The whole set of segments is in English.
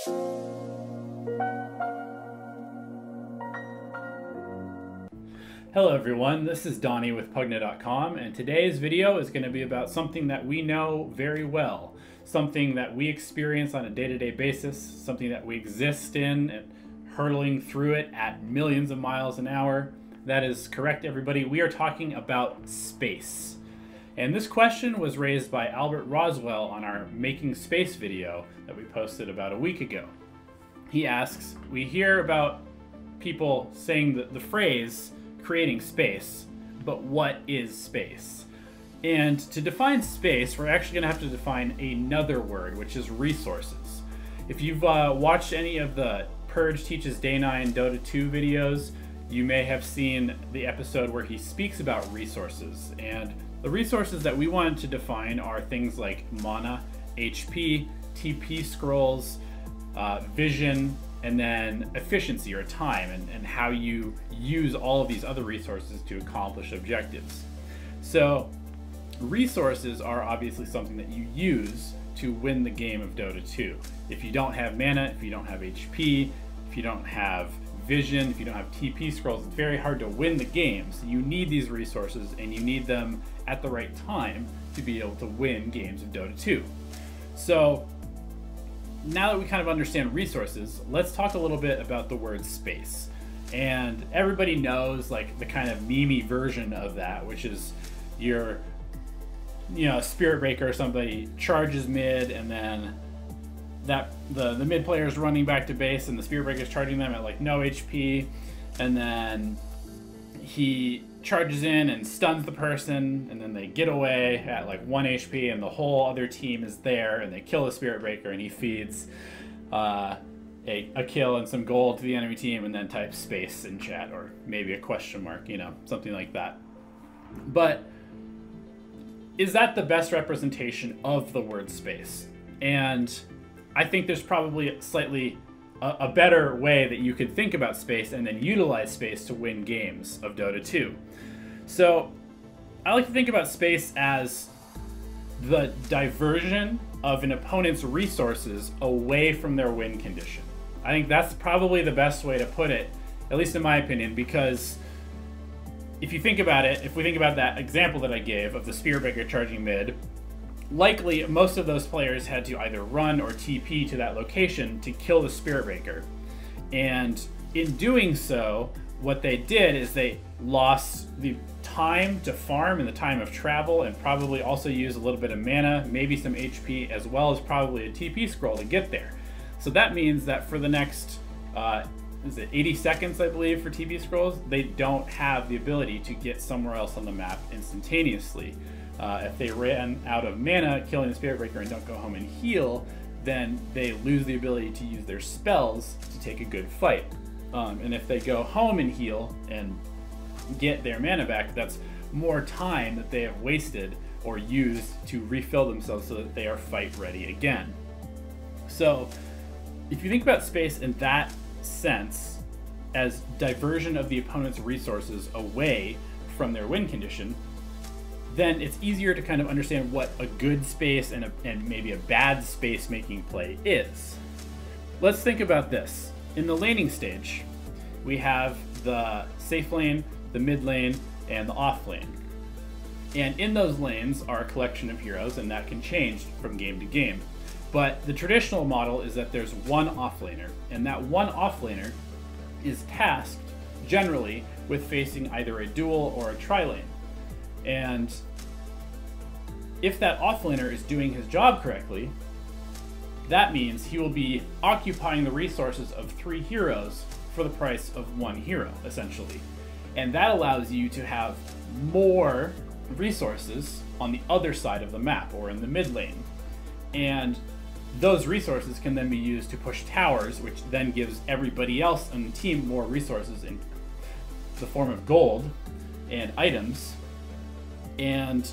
Hello everyone, this is Donnie with Pvgna.com, and today's video is going to be about something that we know very well, something that we experience on a day-to-day basis, something that we exist in and hurtling through it at millions of miles an hour. That is correct, everybody. We are talking about space. And this question was raised by Albert Roswell on our Making Space video that we posted about a week ago. He asks, we hear about people saying the phrase creating space, but what is space? And to define space, we're actually going to have to define another word, which is resources. If you've watched any of the Purge Teaches Day 9 Dota 2 videos, you may have seen the episode where he speaks about resources. And the resources that we wanted to define are things like mana, HP, TP scrolls, vision, and then efficiency or time, and how you use all of these other resources to accomplish objectives. So resources are obviously something that you use to win the game of Dota 2. If you don't have mana, if you don't have HP, if you don't have vision, if you don't have TP scrolls, it's very hard to win the games. You need these resources, and you need them at the right time to be able to win games of Dota 2. So now that we kind of understand resources, let's talk a little bit about the word space. And everybody knows like the kind of meme-y version of that, which is your, Spirit Breaker or somebody charges mid, and then the mid player is running back to base, and the Spirit Breaker is charging them at like no HP, and then he charges in and stuns the person, and then they get away at like 1 HP, and the whole other team is there, and they kill the Spirit Breaker, and he feeds a kill and some gold to the enemy team, and then types space in chat, or maybe a question mark, something like that. But is that the best representation of the word space? And I think there's probably slightly a better way that you could think about space and then utilize space to win games of Dota 2. So I like to think about space as the diversion of an opponent's resources away from their win condition. I think that's probably the best way to put it, at least in my opinion, because if you think about it, if we think about that example that I gave of the Spirit Breaker charging mid, likely most of those players had to either run or TP to that location to kill the Spirit Breaker. And in doing so, what they did is they lost the time to farm and the time of travel, and probably also used a little bit of mana, maybe some HP, as well as probably a TP scroll to get there. So that means that for the next, 80 seconds, I believe, for TP scrolls, they don't have the ability to get somewhere else on the map instantaneously. If they ran out of mana killing the Spirit Breaker and don't go home and heal, then they lose the ability to use their spells to take a good fight. And if they go home and heal and get their mana back, that's more time that they have wasted or used to refill themselves so that they are fight ready again. So if you think about space in that sense as diversion of the opponent's resources away from their win condition, then it's easier to kind of understand what a good space and maybe a bad space making play is. Let's think about this. In the laning stage, we have the safe lane, the mid lane, and the off lane. And in those lanes are a collection of heroes, and that can change from game to game. But the traditional model is that there's one offlaner, and that one offlaner is tasked generally with facing either a dual or a tri-lane. And if that offlaner is doing his job correctly, that means he will be occupying the resources of 3 heroes for the price of 1 hero, essentially. And that allows you to have more resources on the other side of the map, or in the mid lane. And those resources can then be used to push towers, which then gives everybody else on the team more resources in the form of gold and items. And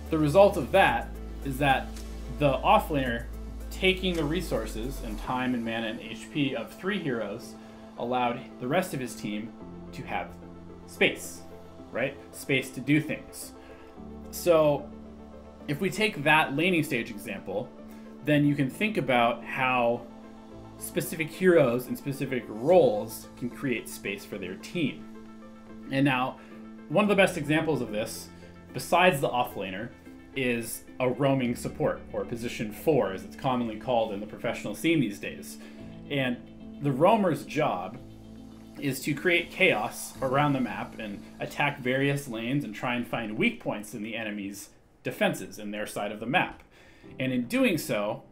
the result of that is that the offlaner taking the resources and time and mana and HP of 3 heroes allowed the rest of his team to have space, right? Space to do things. So if we take that laning stage example, then you can think about how specific heroes and specific roles can create space for their team. And now, one of the best examples of this, besides the offlaner, is a roaming support, or position 4 as it's commonly called in the professional scene these days. And the roamer's job is to create chaos around the map and attack various lanes and try and find weak points in the enemy's defenses in their side of the map. And in doing so,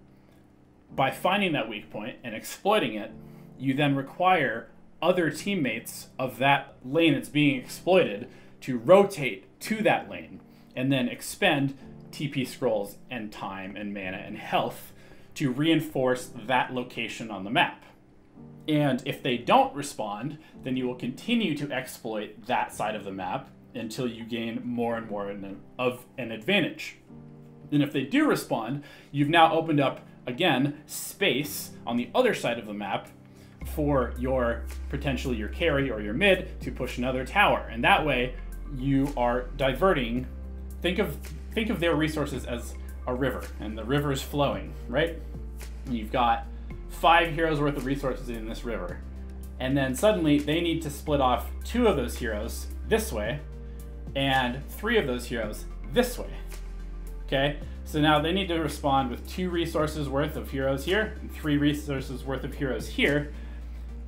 by finding that weak point and exploiting it, you then require other teammates of that lane that's being exploited to rotate to that lane and then expend TP scrolls and time and mana and health to reinforce that location on the map. And if they don't respond, then you will continue to exploit that side of the map until you gain more and more of an advantage. And if they do respond, you've now opened up, again, space on the other side of the map for potentially your carry or your mid to push another tower. And that way you are diverting. Think of their resources as a river, and the river is flowing, right? You've got 5 heroes worth of resources in this river, and then suddenly they need to split off 2 of those heroes this way and 3 of those heroes this way. Okay, so now they need to respond with 2 resources worth of heroes here and 3 resources worth of heroes here,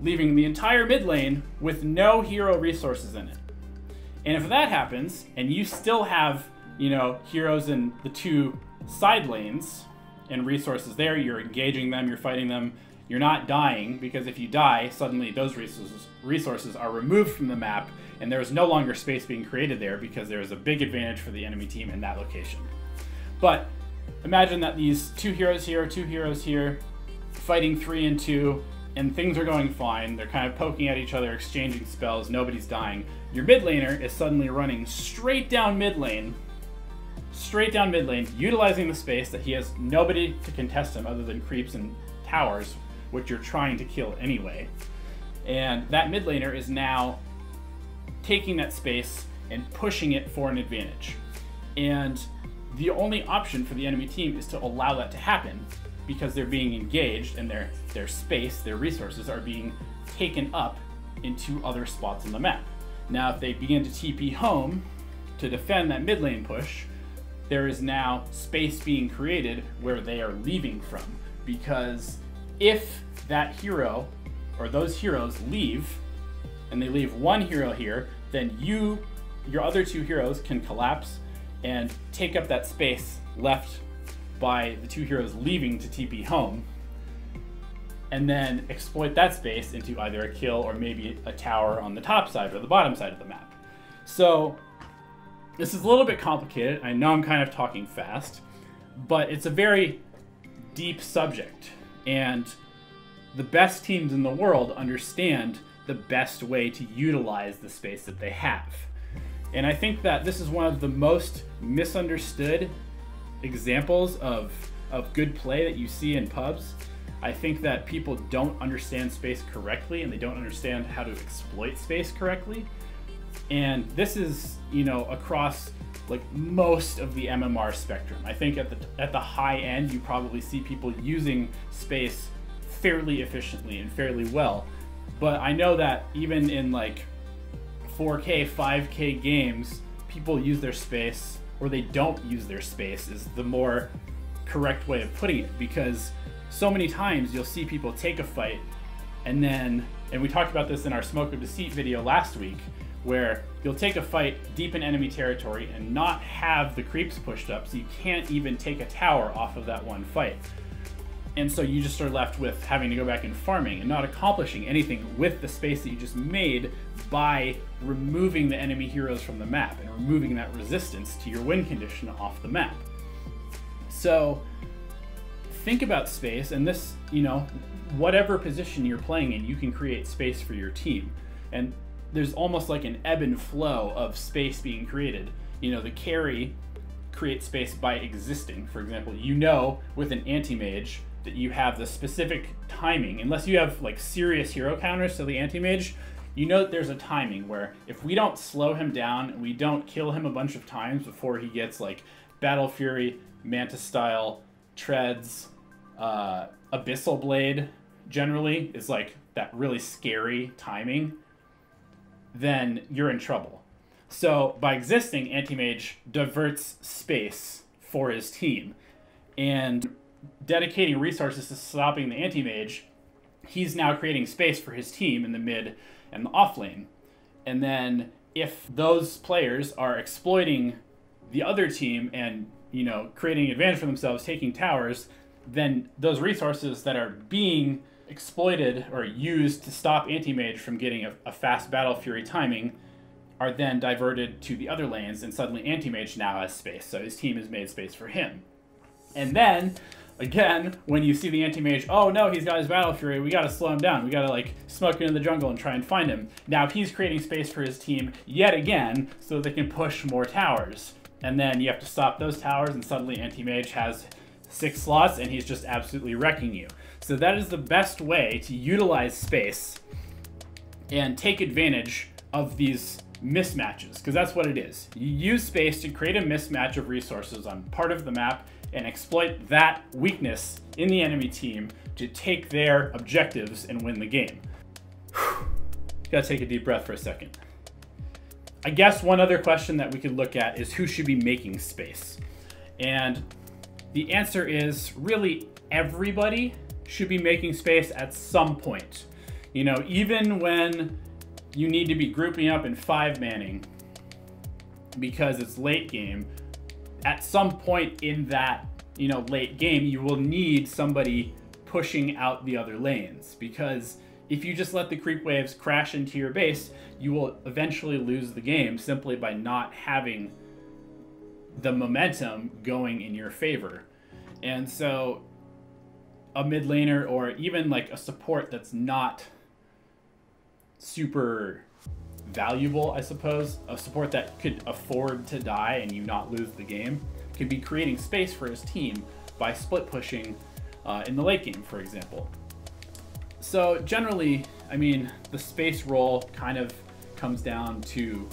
leaving the entire mid lane with no hero resources in it. And if that happens and you still have, you know, heroes in the 2 side lanes and resources there, you're engaging them, you're fighting them, you're not dying, because if you die, suddenly those resources are removed from the map and there is no longer space being created there because there is a big advantage for the enemy team in that location. But imagine that these 2 heroes here, 2 heroes here, fighting 3 and 2, and things are going fine. They're kind of poking at each other, exchanging spells, nobody's dying. Your mid laner is suddenly running straight down mid lane, utilizing the space that he has nobody to contest him other than creeps and towers, which you're trying to kill anyway. And that mid laner is now taking that space and pushing it for an advantage. And the only option for the enemy team is to allow that to happen, because they're being engaged and their space, their resources are being taken up into other spots on the map. Now, if they begin to TP home to defend that mid lane push, there is now space being created where they are leaving from, because if that hero or those heroes leave and they leave 1 hero here, then your other 2 heroes can collapse and take up that space left by the 2 heroes leaving to TP home, and then exploit that space into either a kill or maybe a tower on the top side or the bottom side of the map. So this is a little bit complicated. I know I'm kind of talking fast, but it's a very deep subject, and the best teams in the world understand the best way to utilize the space that they have. And I think that this is one of the most misunderstood examples of good play that you see in pubs. I think that people don't understand space correctly, and they don't understand how to exploit space correctly. And this is, you know, across like most of the MMR spectrum. I think at the high end, you probably see people using space fairly efficiently and fairly well. But I know that even in like 4K, 5K games, people use their space, or they don't use their space is the more correct way of putting it, because so many times you'll see people take a fight and we talked about this in our Smoke of Deceit video last week, where you'll take a fight deep in enemy territory and not have the creeps pushed up, so you can't even take a tower off of that one fight. And so you just are left with having to go back and farming and not accomplishing anything with the space that you just made by removing the enemy heroes from the map and removing that resistance to your win condition off the map. So think about space, and this, you know, whatever position you're playing in, you can create space for your team. And there's almost like an ebb and flow of space being created. You know, the carry creates space by existing. For example, you know, with an anti-mage that you have the specific timing, unless you have like serious hero counters to the anti-mage, you know that there's a timing where if we don't slow him down and we don't kill him a bunch of times before he gets like Battle Fury, Mantis Style, Treads, Abyssal Blade, generally is like that really scary timing, then you're in trouble. So by existing, Anti-Mage diverts space for his team, and dedicating resources to stopping the Anti-Mage, he's now creating space for his team in the mid and the off lane. And then if those players are exploiting the other team and, you know, creating advantage for themselves, taking towers, then those resources that are being exploited or used to stop Anti-Mage from getting a fast Battle Fury timing are then diverted to the other lanes, and suddenly Anti-Mage now has space, so his team has made space for him. And then, again, when you see the Anti-Mage, oh no, he's got his Battle Fury, we gotta slow him down, we gotta like smoke into the jungle and try and find him. Now he's creating space for his team yet again so they can push more towers. And then you have to stop those towers, and suddenly Anti-Mage has 6 slots and he's just absolutely wrecking you. So that is the best way to utilize space and take advantage of these mismatches, because that's what it is. You use space to create a mismatch of resources on part of the map and exploit that weakness in the enemy team to take their objectives and win the game. Gotta take a deep breath for a second. I guess one other question that we could look at is who should be making space. And the answer is really everybody should be making space at some point. You know, even when you need to be grouping up and 5-manning because it's late game, at some point in that, you know, late game, you will need somebody pushing out the other lanes, because if you just let the creep waves crash into your base, you will eventually lose the game simply by not having the momentum going in your favor. And so a mid laner, or even like a support that's not super valuable, I suppose, a support that could afford to die and you not lose the game, could be creating space for his team by split pushing in the late game, for example. So generally, I mean, the space role kind of comes down to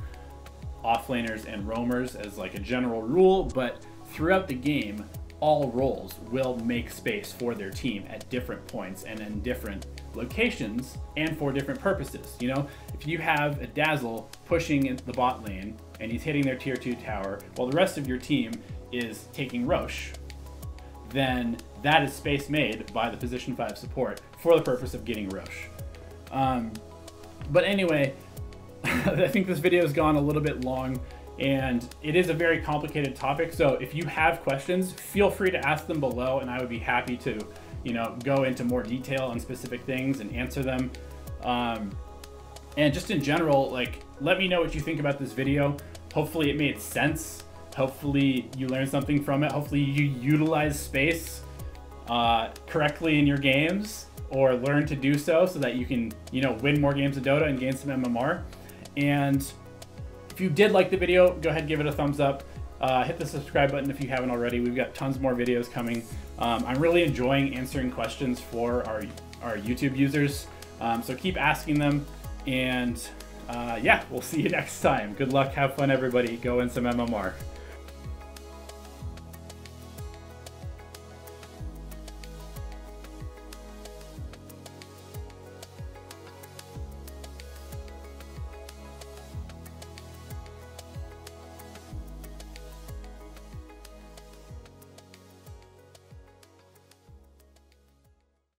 offlaners and roamers as like a general rule, but throughout the game, all roles will make space for their team at different points and in different locations and for different purposes. You know, if you have a Dazzle pushing into the bot lane and he's hitting their tier 2 tower while the rest of your team is taking Roche, then that is space made by the position 5 support for the purpose of getting Roche. But anyway, I think this video has gone a little bit long, and it is a very complicated topic. So if you have questions, feel free to ask them below, and I would be happy to, you know, go into more detail on specific things and answer them. And just in general, like, let me know what you think about this video. Hopefully it made sense. Hopefully you learned something from it. Hopefully you utilize space correctly in your games, or learn to do so that you can, you know, win more games of Dota and gain some MMR. And if you did like the video, go ahead and give it a thumbs up. Hit the subscribe button if you haven't already. We've got tons more videos coming. I'm really enjoying answering questions for our YouTube users. So keep asking them. And yeah, we'll see you next time. Good luck. Have fun, everybody. Go win some MMR.